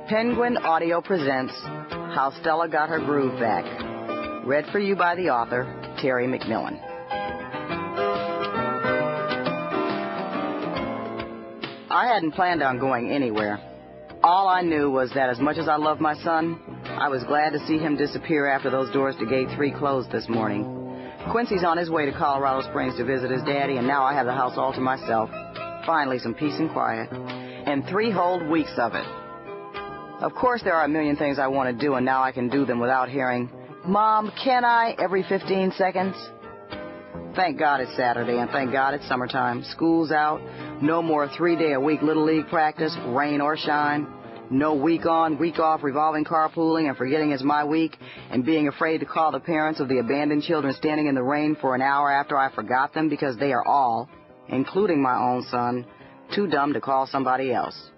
Penguin Audio presents How Stella Got Her Groove Back. Read for you by the author, Terry McMillan. I hadn't planned on going anywhere. All I knew was that as much as I loved my son, I was glad to see him disappear after those doors to Gate 3 closed this morning. Quincy's on his way to Colorado Springs to visit his daddy, and now I have the house all to myself. Finally, some peace and quiet. And 3 whole weeks of it. Of course, there are a million things I want to do, and now I can do them without hearing, "Mom, can I?" every 15 seconds. Thank God it's Saturday, and thank God it's summertime. School's out. No more 3-day-a-week Little League practice, rain or shine. No week on, week off revolving carpooling and forgetting it's my week and being afraid to call the parents of the abandoned children standing in the rain for an hour after I forgot them because they are all, including my own son, too dumb to call somebody else.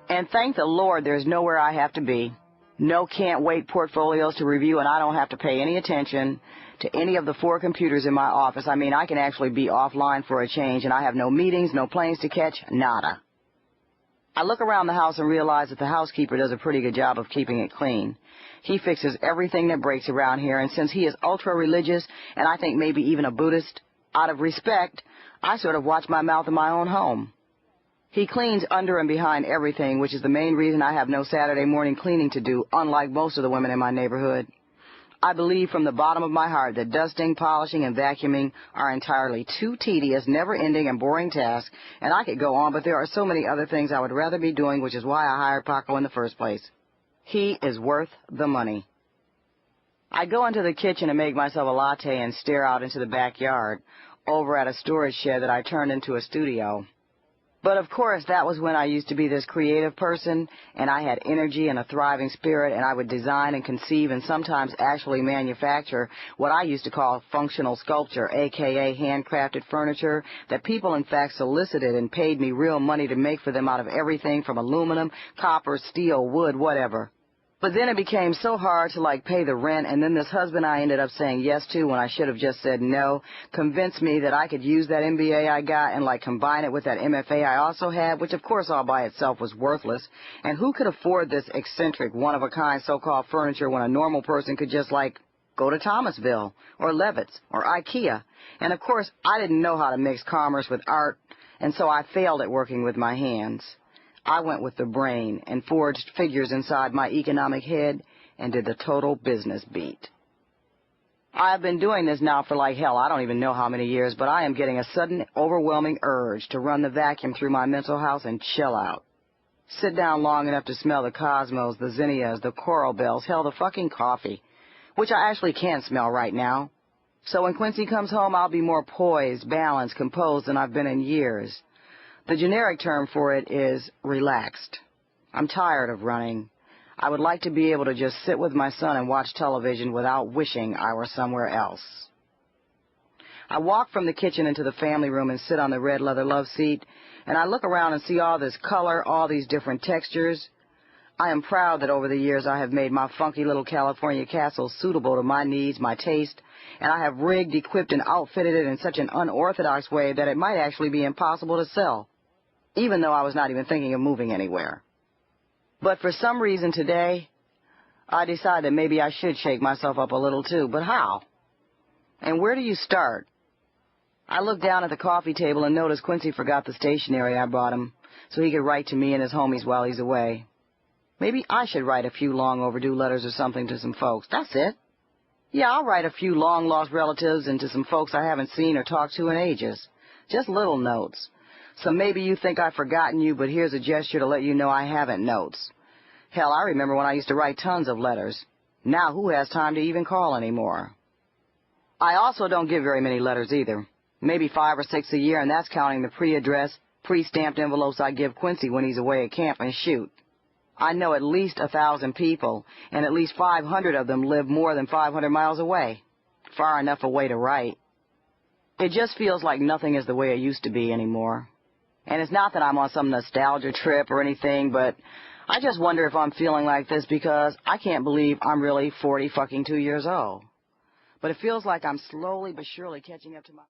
And thank the Lord there's nowhere I have to be. No can't wait portfolios to review, and I don't have to pay any attention to any of the 4 computers in my office. I mean, I can actually be offline for a change, and I have no meetings, no planes to catch, nada. I look around the house and realize that the housekeeper does a pretty good job of keeping it clean. He fixes everything that breaks around here, and since he is ultra-religious, and I think maybe even a Buddhist, out of respect, I sort of watch my mouth in my own home. He cleans under and behind everything, which is the main reason I have no Saturday morning cleaning to do, unlike most of the women in my neighborhood. I believe from the bottom of my heart that dusting, polishing, and vacuuming are entirely too tedious, never-ending, and boring tasks, and I could go on, but there are so many other things I would rather be doing, which is why I hired Paco in the first place. He is worth the money. I go into the kitchen and make myself a latte and stare out into the backyard, over at a storage shed that I turned into a studio. But, of course, that was when I used to be this creative person, and I had energy and a thriving spirit, and I would design and conceive and sometimes actually manufacture what I used to call functional sculpture, a.k.a. handcrafted furniture that people, in fact, solicited and paid me real money to make for them out of everything from aluminum, copper, steel, wood, whatever. But then it became so hard to, pay the rent, and then this husband I ended up saying yes to when I should have just said no, convinced me that I could use that MBA I got and, combine it with that MFA I also had, which, of course, all by itself was worthless. And who could afford this eccentric, one-of-a-kind so-called furniture when a normal person could just, go to Thomasville or Levitt's or IKEA? And, of course, I didn't know how to mix commerce with art, and so I failed at working with my hands. I went with the brain and forged figures inside my economic head and did the total business beat. I have been doing this now for hell, I don't even know how many years, but I am getting a sudden, overwhelming urge to run the vacuum through my mental house and chill out. Sit down long enough to smell the cosmos, the zinnias, the coral bells, hell, the fucking coffee, which I actually can smell right now. So when Quincy comes home, I'll be more poised, balanced, composed than I've been in years. The generic term for it is relaxed. I'm tired of running. I would like to be able to just sit with my son and watch television without wishing I were somewhere else. I walk from the kitchen into the family room and sit on the red leather love seat, and I look around and see all this color, all these different textures. I am proud that over the years I have made my funky little California castle suitable to my needs, my taste, and I have rigged, equipped, and outfitted it in such an unorthodox way that it might actually be impossible to sell, even though I was not even thinking of moving anywhere. But for some reason today, I decided that maybe I should shake myself up a little too. But how? And where do you start? I looked down at the coffee table and noticed Quincy forgot the stationery I brought him so he could write to me and his homies while he's away. Maybe I should write a few long overdue letters or something to some folks. That's it. Yeah, I'll write a few long-lost relatives and to some folks I haven't seen or talked to in ages. Just little notes. So maybe you think I've forgotten you, but here's a gesture to let you know I haven't notes. Hell, I remember when I used to write tons of letters. Now who has time to even call anymore? I also don't give very many letters either. Maybe 5 or 6 a year, and that's counting the pre-addressed, pre-stamped envelopes I give Quincy when he's away at camp and shoot. I know at least 1,000 people, and at least 500 of them live more than 500 miles away. Far enough away to write. It just feels like nothing is the way it used to be anymore. And it's not that I'm on some nostalgia trip or anything, but I just wonder if I'm feeling like this because I can't believe I'm really 40 fucking 2 years old. But it feels like I'm slowly but surely catching up to my...